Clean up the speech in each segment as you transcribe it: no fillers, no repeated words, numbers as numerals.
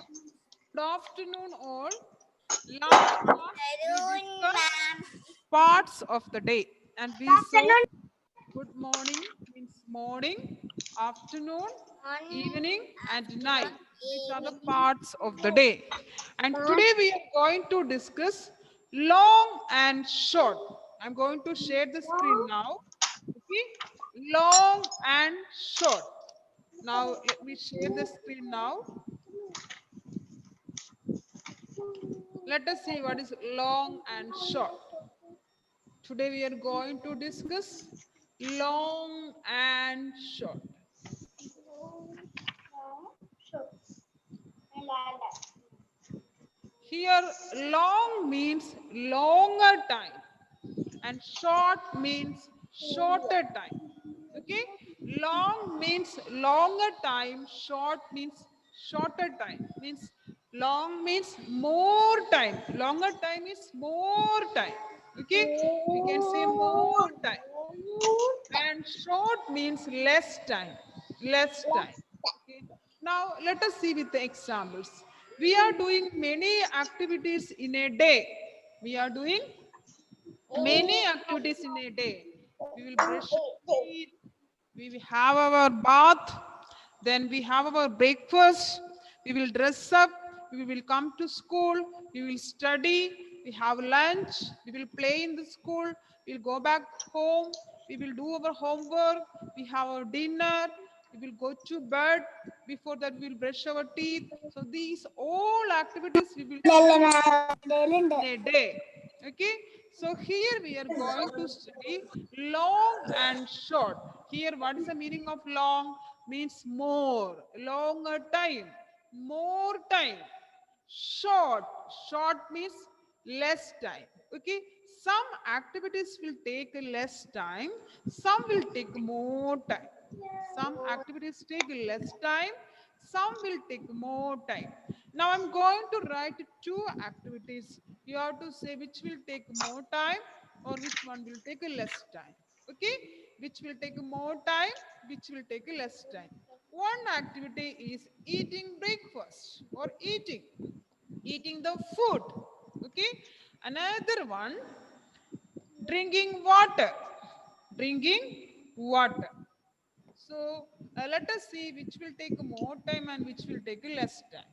Good afternoon, all. Last class we discussed parts of the day, and we saw good morning means morning, afternoon, evening, and night. These are the parts of the day. And today we are going to discuss long and short. I'm going to share the screen now. Okay, long and short. Now let me share the screen now. Let us see what is long and short. Today we are going to discuss long and short. Here long means longer time and short means shorter time. Okay, long means longer time, short means shorter time. Means long means more time, longer time is more time. Okay, we can say more time, and short means less time, less time. Okay, now let us see with the examples. We are doing many activities in a day. We are doing many activities in a day. We will brush our teeth, we will have our bath, then we have our breakfast, we will dress up, we will come to school, we will study, we have lunch, we will play in the school, we will go back home, we will do our homework, we have our dinner, we will go to bed. Before that, we will brush our teeth. So these all activities we will do in a day. Okay, so here we are going to study long and short. Here, what is the meaning of long? Means more, longer time, more time. Short, short means less time. Okay, some activities will take less time, some will take more time. Some activities take less time, some will take more time. Now I'm going to write two activities. You have to say which will take more time or which one will take less time. Okay, which will take more time, which will take less time. One activity is eating breakfast or eating the food. Okay, another one, drinking water, drinking water. So let us see which will take more time and which will take less time.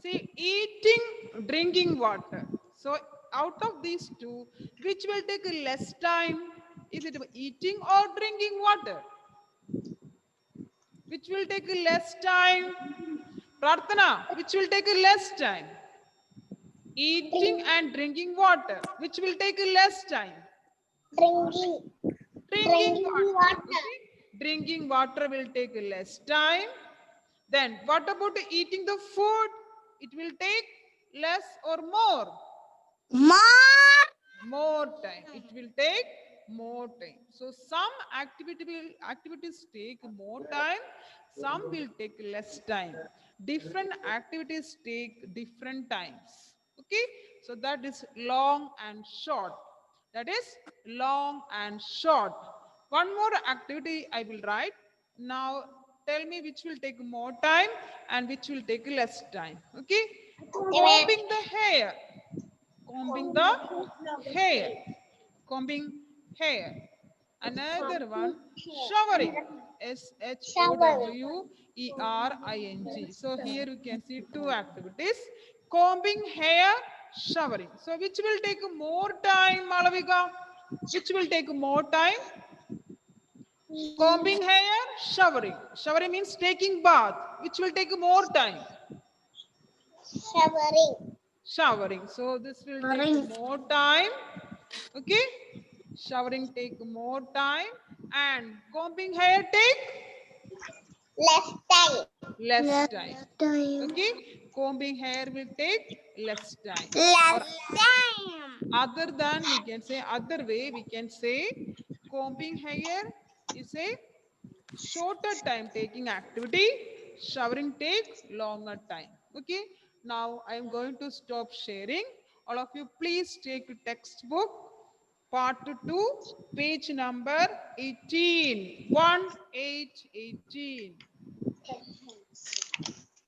See, eating, drinking water. So out of these two, which will take less time? Is it eating or drinking water? Which will take less time? Prarthana, which will take less time? Eating and drinking water. Which will take less time? Drinking water. Okay? Drinking water will take less time. Then what about eating the food? It will take less or more? More time. It will take more time. So some activities take more time, some will take less time. Different activities take different times. Okay, so that is long and short. That is long and short. One more activity I will write. Now tell me which will take more time and which will take less time. Okay, combing the hair, combing the hair, combing hair. Another one, showering, showering. So here you can see two activities, combing hair, showering. So which will take more time, Malavika? Which will take more time? Combing hair, showering. Showering means taking bath. Which will take more time? Showering. So this will take more time. Okay, showering take more time and combing hair take less time. Okay, combing hair will take less time. Other than, we can say, other way we can say combing hair is a shorter time taking activity, showering take longer time. Okay, now I am going to stop sharing. All of you please take a textbook, part 2, page number 18, 18.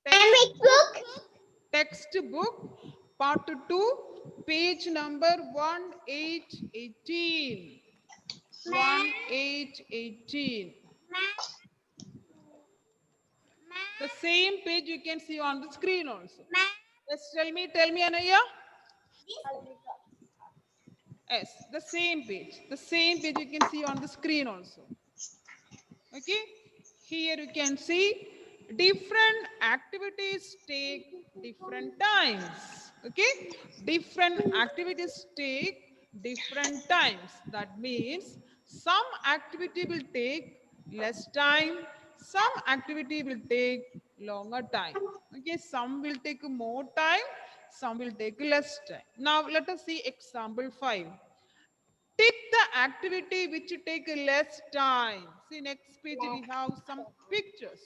Textbook, textbook, part 2, page number 1818. 1818. The same page you can see on the screen also. Yes, tell me, Anaya. Yes, the same page. The same page you can see on the screen also. Okay, here you can see different activities take different times. Okay, different activities take different times. That means some activity will take less time, some activity will take longer time. Okay, some will take more time, some will take less time. Now let us see example 5. Tick the activity which take less time. See, next page we have some pictures.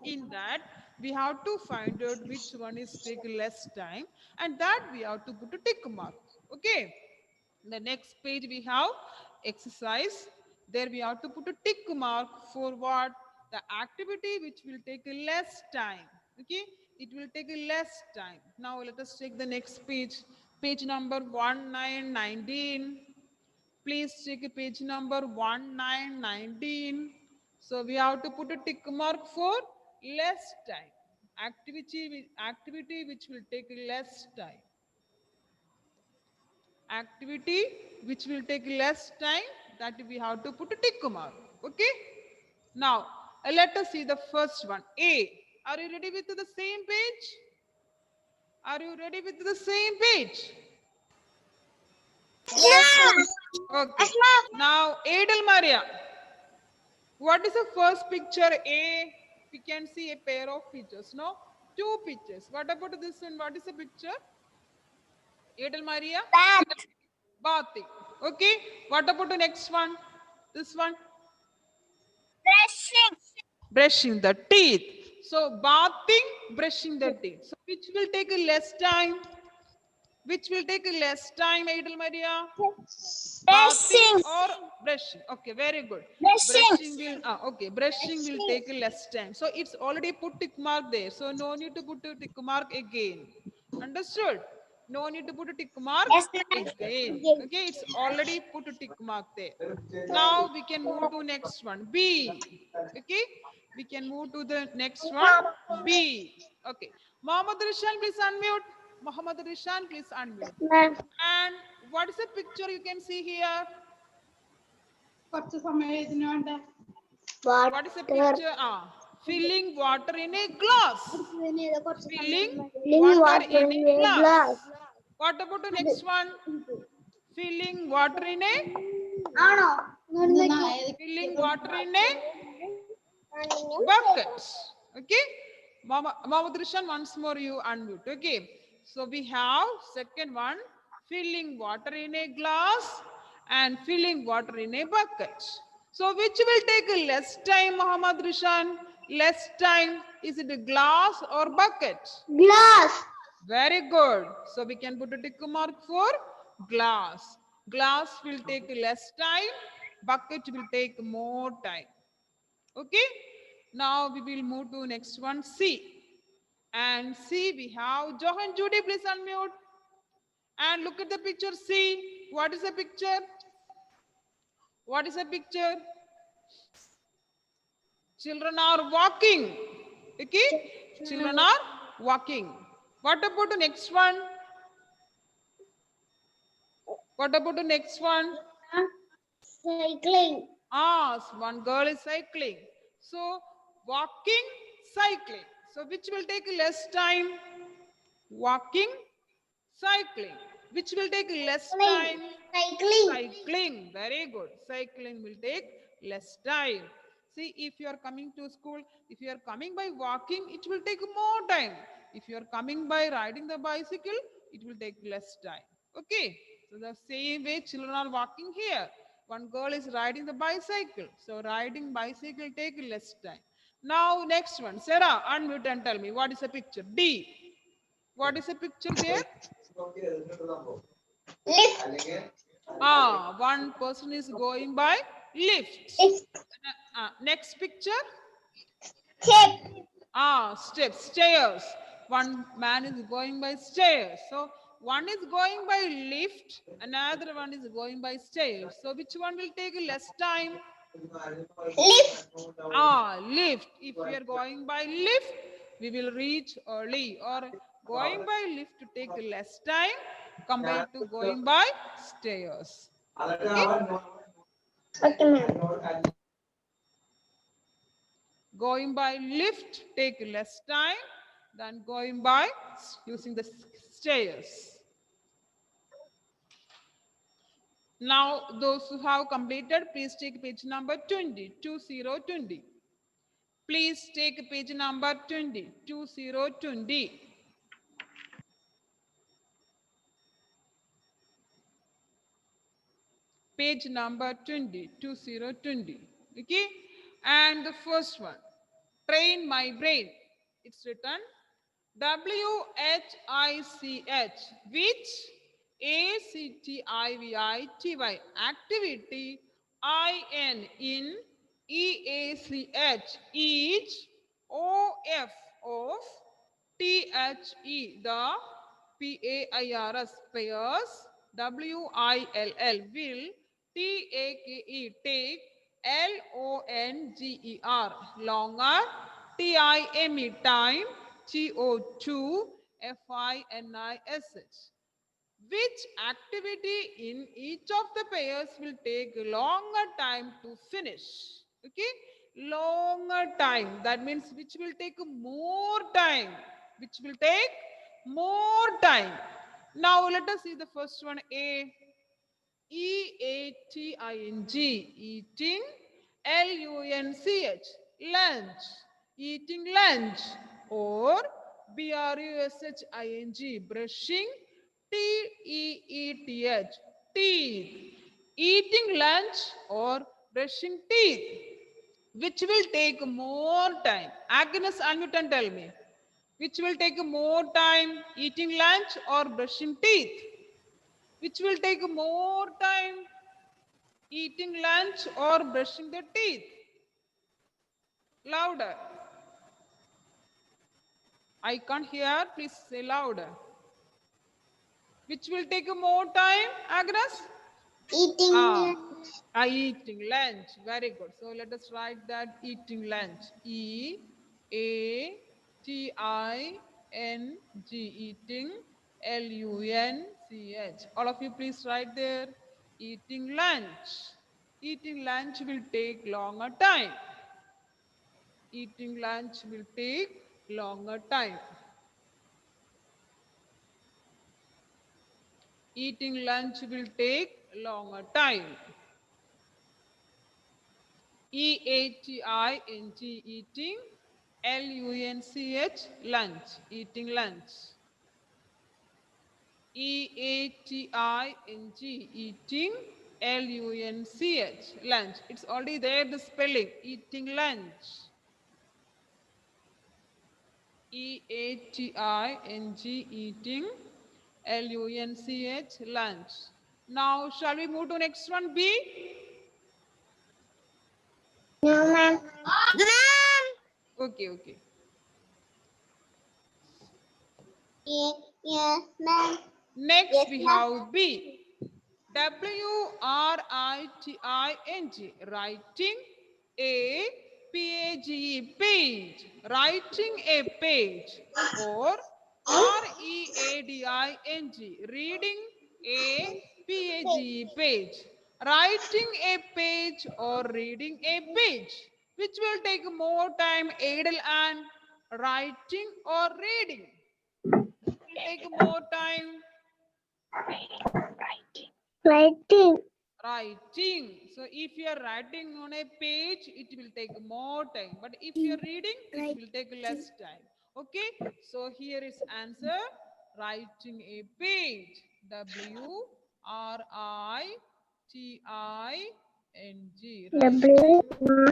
In that we have to find out which one is take less time, and that we have to put a tick mark. Okay. The next page we have exercise. There we have to put a tick mark for what? The activity which will take less time. Okay. It will take less time. Now let us take the next page. Page number 1919. Please check page number 1919. So we have to put a tick mark for less time. Activity which will take less time. Activity which will take less time, that we have to put a tick mark. Okay. Now let us see the first one. A. Are you ready with the same page? Are you ready with the same page? Yes. Okay. Now Adel Maria. What is the first picture? A. We can see a pair of pictures. No, two pictures. What about this one? What is the picture? Adel Maria? Bath. Bathing. Okay. What about the next one? This one? Brushing. Brushing the teeth. So bathing, brushing the teeth. So which will take less time? Which will take less time, Idol Maria? Bathing Brushing. or brushing? Okay, very good. Brushing. Brushing will take less time. So it's already put tick mark there. So no need to put a tick mark again. Understood? No need to put a tick mark Yes, ma'am. again. Okay, it's already put a tick mark there. Now we can move to next one. B. Okay, we can move to the next one. B. Okay. Mohammed Rishan, please unmute. Mohammed Rishan, please unmute. Ma'am. And what is the picture you can see here? What is the picture? Filling water in a glass. Filling water in a glass. What about the next one? Filling water in a filling water in a bucket. Okay. Mohammed Rishan, once more you unmute. Okay. So we have second one, filling water in a glass and filling water in a bucket. So which will take less time, Mohammed Rishan? Less time. Is it a glass or bucket? Glass. Very good. So we can put a tick mark for glass. Glass will take less time. Bucket will take more time. Okay. Now we will move to next one, C. And C we have Johan Judy, please unmute. And look at the picture C. What is the picture? What is the picture? Children are walking. Okay. Children are walking. What about the next one? What about the next one? Cycling. One girl is cycling. So walking, cycling. So which will take less time? Walking, cycling. Which will take less time? Cycling. Cycling. Very good. Cycling will take less time. See, if you are coming to school, if you are coming by walking, it will take more time. If you are coming by riding the bicycle, it will take less time. Okay. So the same way children are walking here. One girl is riding the bicycle. So riding bicycle take less time. Now next one. Sarah, unmute and tell me what is the picture? D. What is the picture there? Lift. One person is going by lift. Next picture. Step. Steps, stairs. one man is going by stairs. So one is going by lift, another one is going by stairs. So which one will take less time? Lift. Lift. If we are going by lift, we will reach early. Or going by lift to take less time compared to going by stairs. Okay? Okay, ma'am. Going by lift take less time than going by using the stairs. Now, those who have completed, please take page number 20, 2020. Please take page number 20, 2020. Page number 20, 2020. Okay? And the first one, train my brain. It's written WHICH, which ACTIVITY, activity, in EACH, each, OF, of, THE, the, PAIRS, pairs, WILL, will, TAKE, take, LONGER, longer, TIME, time, TO2, FINISH. Which activity in each of the pairs will take longer time to finish? Okay, longer time. That means which will take more time. Which will take more time. Now let us see the first one. A. EATING, eating. LUNCH, lunch, eating lunch. Or BRUSHING, brushing. TEETH, teeth, eating lunch or brushing teeth. Which will take more time? Agnes, unmute and tell me. Which will take more time, eating lunch or brushing teeth? Which will take more time, eating lunch or brushing the teeth? Louder. I can't hear. Please say louder. Which will take more time, Agnes? Eating. Eating lunch. Very good. So let us write that eating lunch. EATING, eating. LUNCH. All of you please write there. Eating lunch. Eating lunch will take longer time. Eating lunch will take longer time. Eating lunch will take longer time. EATING, eating. LUNCH, lunch, eating lunch. EATING, eating. LUNCH, lunch. It's already there, the spelling, eating lunch. EATING, eating. LUNCH, lunch. Now, shall we move to next one, B? No, ma'am. Ma'am. Okay. Yes, ma'am. Next Yes, we ma'am. have B. WRITING, writing a page, page, writing a page. Or READING, reading a page, page, writing a page or reading a page. Which will take more time, Adel, and writing or reading? Will take more time. Writing. Writing. So if you are writing on a page, it will take more time. But if you are reading, it will take less time. Okay. So here is answer. Writing a page. WRITING. Writing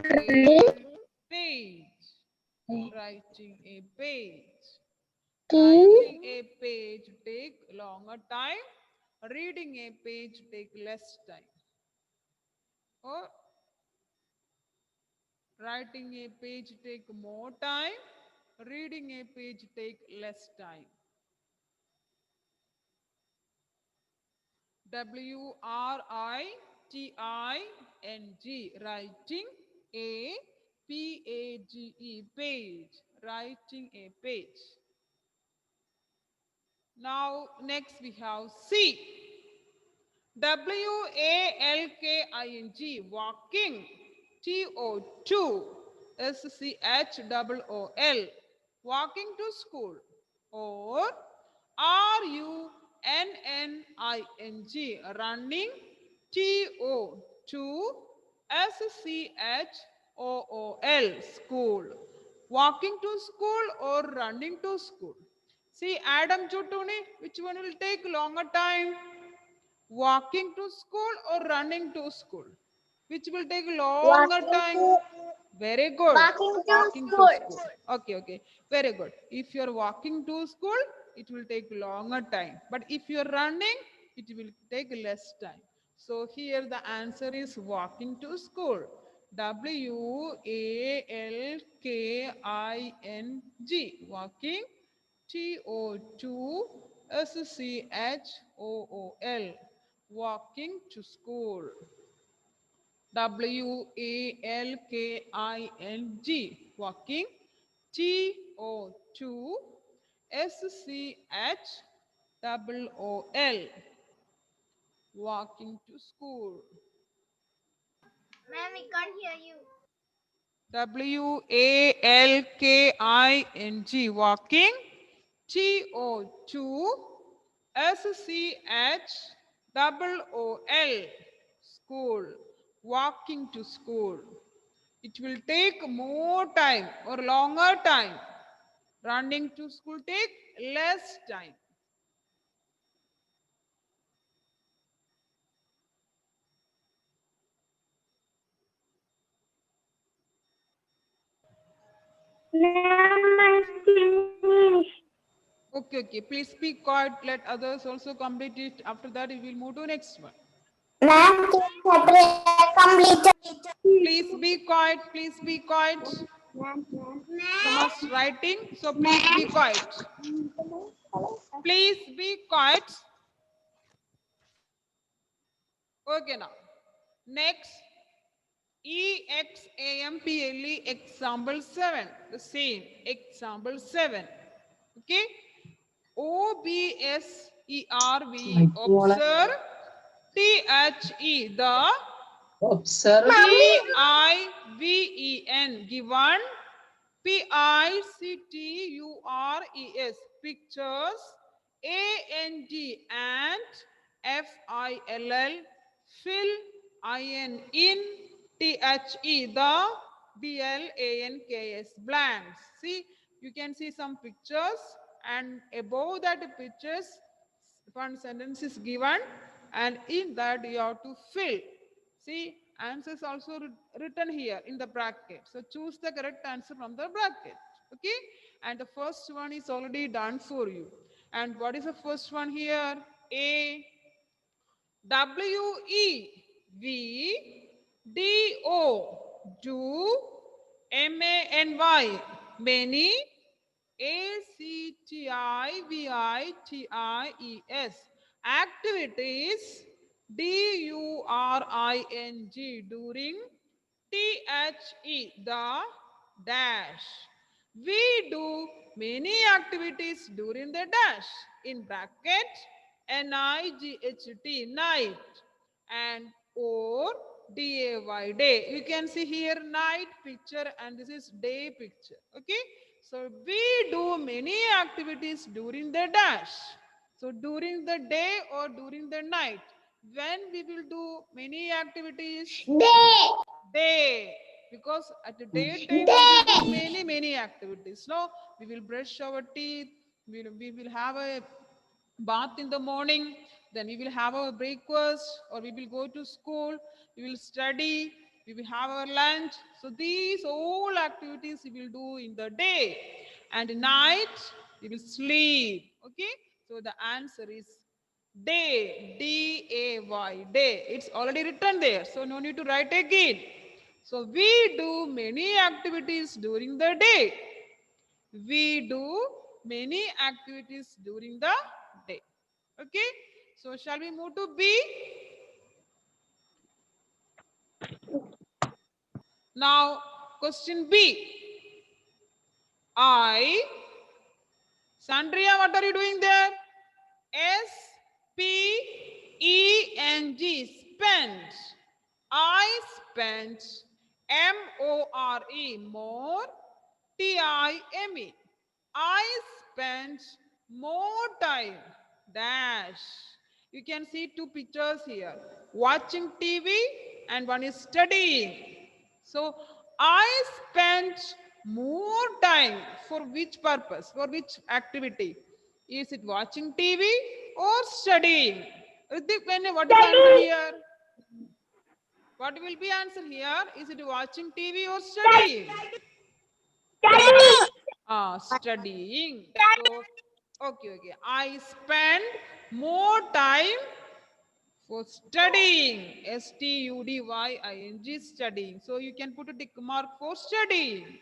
a page. Writing a page. Writing a page take longer time. Reading a page take less time. Or writing a page take more time. reading a page take less time? WRITING, writing a PAGE, page, writing a page. Now next we have C. WALKING, walking. TO2 SCHOOL, walking to school. Or RUNNING, running. TO2 SCHOOL, school. Walking to school or running to school. See, Adam Chutuni, which one will take longer time? Walking to school or running to school? Which will take longer Walking time? to Very good. walking to Walking to school. school. Okay, okay. Very good. If you're walking to school, it will take longer time. But if you're running, it will take less time. So here the answer is walking to school. WALKING. Walking. TO2 SCHOOL. Walking to school. WALKING, walking. TO2 SCHOOL, walking to school. Ma'am, we can't hear you. WALKING, walking. TO2 SCHOOL, school, walking to school. It will take more time or longer time. Running to school take less time. Ma'am, I finished. Okay, okay. Please be quiet. Let others also complete it. After that, we will move to next one. Ma'am, completed. Please be quiet. Please be quiet. Someone's writing, so please be quiet. Please be quiet. Okay, now. Next, EXAMPLE, example 7. The same, example 7. Okay. OBSERV, observe. THE, the. Observe. GIVEN, given. PICTURES, pictures. AND, and. FILL, fill. IN, in. THE, the. BLANKS, blanks. See, you can see some pictures, and above that pictures, one sentence is given, and in that you have to fill. See, answers also written here in the bracket. So choose the correct answer from the bracket. Okay, and the first one is already done for you. And what is the first one here? A. WEVDO, do. MANY, many. ACTIVITIES, activities. DURING, during. THE, the. Dash. We do many activities during the dash. In bracket, NIGHT, night, and or DAY, day. You can see here night picture, and this is day picture. Okay, so we do many activities during the dash. So during the day or during the night, when we will do many activities? Day. Day. Because at the daytime we will do many activities. No, we will brush our teeth, we will have a bath in the morning, then we will have our breakfast, or we will go to school, we will study, we will have our lunch. So these all activities we will do in the day, and night we will sleep. Okay, so the answer is day. DAY, day. It's already written there, so no need to write again. So we do many activities during the day. We do many activities during the day. Okay. So shall we move to B? Now question B. Sandria, what are you doing there? Speng, spend. I spent. More, more. Time. I spent more time. Dash. You can see two pictures here. Watching TV and one is studying. So I spent more time. For which purpose? For which activity? Is it watching TV or studying? Ritik, what is the answer here? What will be answer here? Is it watching TV or studying? Studying. So, okay. I spend more time for studying. Studying, studying. So you can put a tick mark for studying.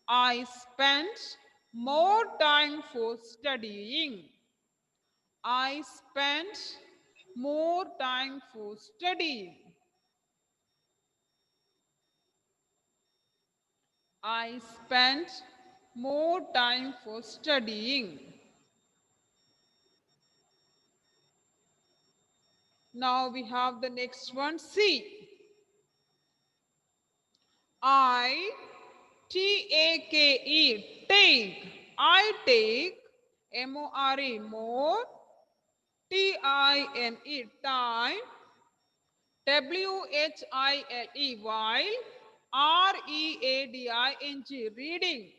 I spent more time for studying. I spent more time for studying. I spent more time for studying. Now we have the next one, C. I-T-A-K-E, take. I take, M-O-R-E, more. T-I-M-E, time. W-H-I-L-E, while. R-E-A-D-I-N-G, reading.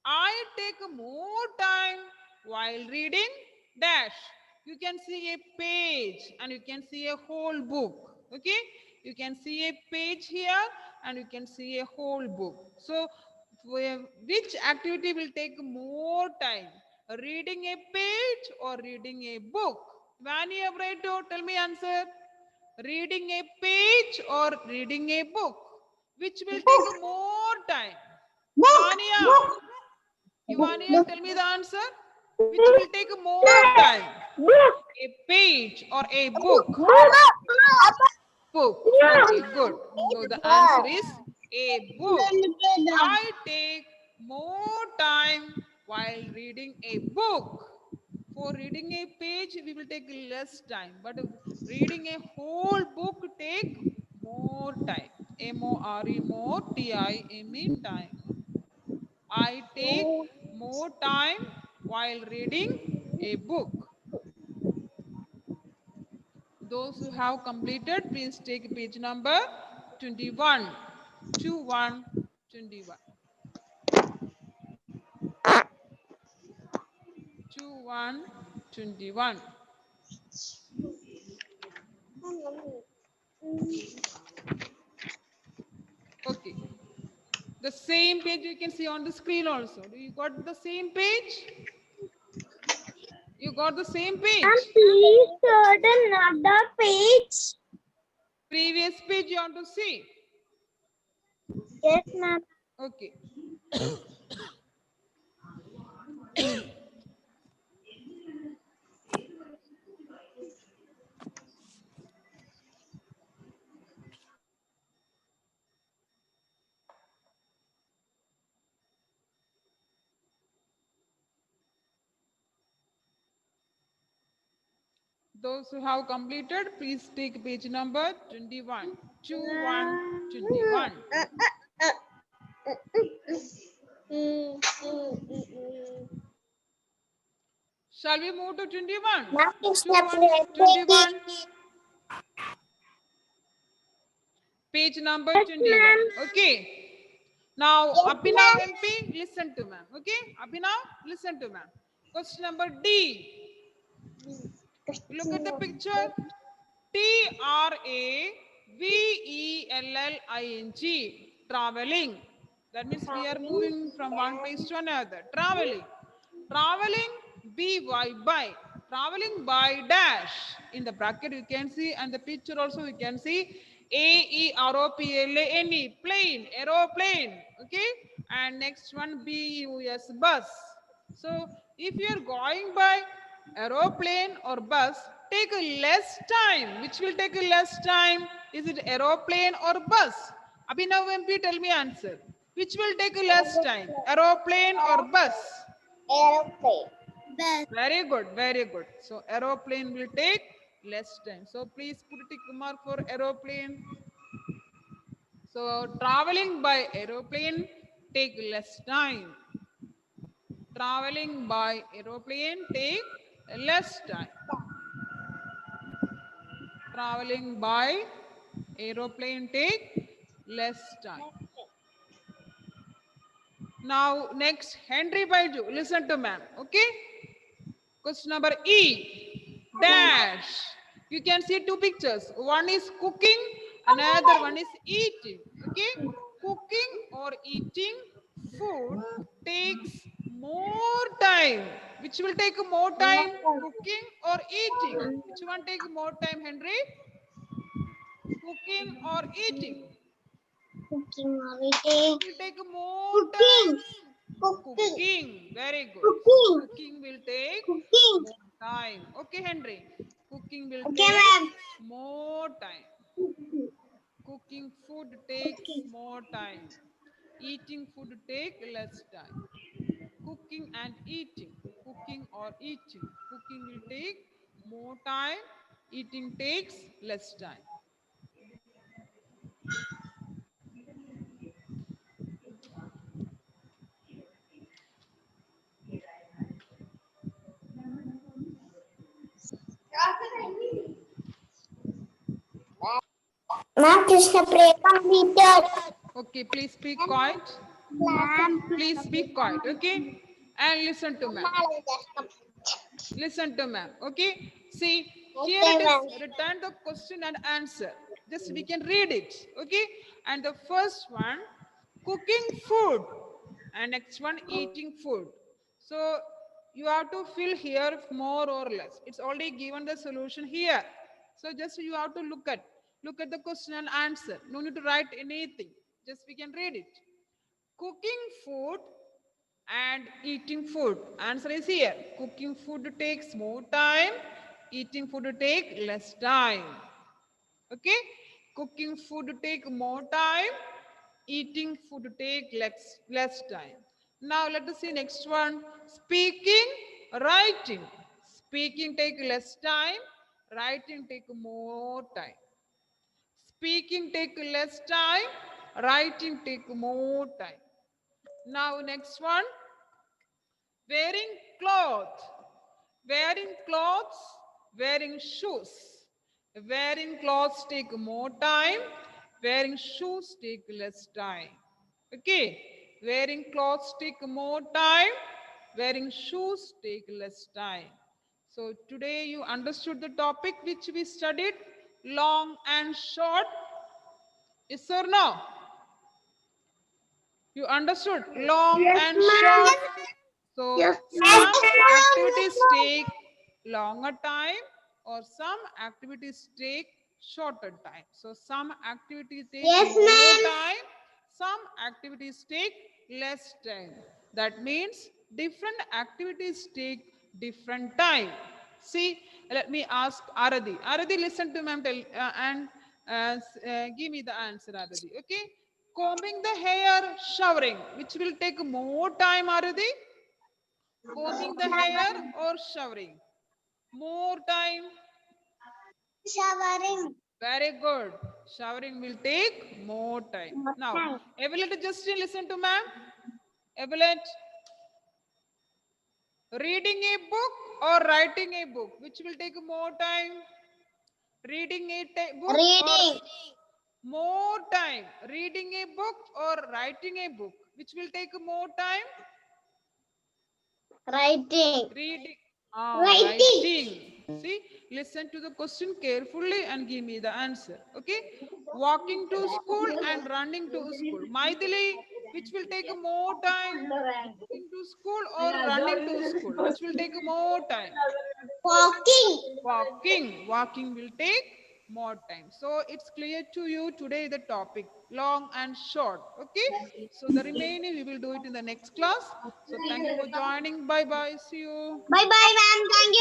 I take more time while reading dash. You can see a page and you can see a whole book. Okay, you can see a page here and you can see a whole book. So which activity will take more time, reading a page or reading a book? Vani Abraito, tell me answer. Reading a page or reading a book? Which will take more time? Ivania, tell me the answer. Which will take more time? A page or a book? Book. Okay, good. So the answer is a book. I take more time while reading a book. For reading a page, we will take less time. But reading a whole book take more time. M-O-R-E, more. T-I-M-E, time. I take more time while reading a book. Those who have completed, please take page number 21. 21, 21. 21, 21. Okay. The same page you can see on the screen also. Do you got the same page? You got the same page? Please show another page. Previous page you want to see? Yes, ma'am. Okay. Those who have completed, please take page number 21. 21, 21. Shall we move to 21? Now it's 21, 21. Page number 21. Okay. Now, Abhinav MP, listen to ma'am. Okay. Abhinav, listen to ma'am. Question number D. Look at the picture. Travelling. Traveling. That means we are moving from one place to another. Traveling. Traveling by. Traveling by dash. In the bracket you can see, and the picture also you can see. Aeroplane. Plane. Aeroplane. Okay. And next one, bus, bus. So if you are going by aeroplane or bus, take a less time. Which will take a less time? Is it aeroplane or bus? Abhinav MP, tell me answer. Which will take a less time? Aeroplane or bus? Aeroplane. Bus. Very good, very good. So aeroplane will take less time. So please put a tick mark for aeroplane. So traveling by aeroplane take less time. Traveling by aeroplane take less time. Traveling by aeroplane take less time. Now next, Henry Baiju. Listen to ma'am. Okay. Question number E. Dash. You can see two pictures. One is cooking, another one is eating. Okay. Cooking or eating food takes more time. Which will take more time? Cooking or eating? Which one take more time, Henry? Cooking or eating? Cooking or eating. It will take more time. Cooking. Very good. Cooking. Cooking will take Cooking. more time. Okay, Henry. Cooking will Okay, take ma'am. more time. Cooking food takes more time. Eating food take less time. Cooking and eating. Cooking or eating. Cooking will take more time. Eating takes less time. Ma'am, Krishna Priya completed. Okay, please speak quiet. Ma'am, Please speak quiet. Okay, and listen to ma'am. Listen to ma'am. Okay, see here Okay, it ma'am. is written the question and answer. Just we can read it. Okay, and the first one, cooking food, and next one, eating food. So you have to fill here more or less. It's already given the solution here. So just you have to look at the question and answer. No need to write anything. Just we can read it. Cooking food and eating food. Answer is here. Cooking food takes more time. Eating food take less time. Okay. Cooking food take more time. Eating food take less time. Now let us see next one. Speaking, writing. Speaking take less time. Writing take more time. Speaking take less time. Writing take more time. Now next one. Wearing cloth. Wearing clothes. Wearing shoes. Wearing clothes take more time. Wearing shoes take less time. Okay. Wearing clothes take more time. Wearing shoes take less time. So today you understood the topic which we studied, long and short. Yes or no? You understood long Yes, and ma'am. short. So Yes, some ma'am. activities take longer time or some activities take shorter time. So some activities take Yes, more ma'am. time, some activities take less time. That means different activities take different time. See, let me ask Aradhi. Aradhi, listen to ma'am and give me the answer, Aradhi. Okay? Combing the hair, showering. Which will take more time, Aradhi? Combing the hair or showering? More time. Showering. Very good. Showering will take more time. Now, Evelyn, just listen to ma'am. Evelyn, reading a book or writing a book? Which will take more time? Reading a book or Reading. more time? Reading a book or writing a book? Which will take more time? Writing. Reading. Writing. Writing. See, listen to the question carefully and give me the answer. Okay. Walking to school and running to school. Maithili, which will take more time? Walking to school or running to school? Which will take more time? Walking. Walking. Walking will take more time. So it's clear to you today the topic. long and short. Okay, so the remaining we will do it in the next class. So thank you for joining. Bye bye, see you. Bye bye, ma'am. Thank you.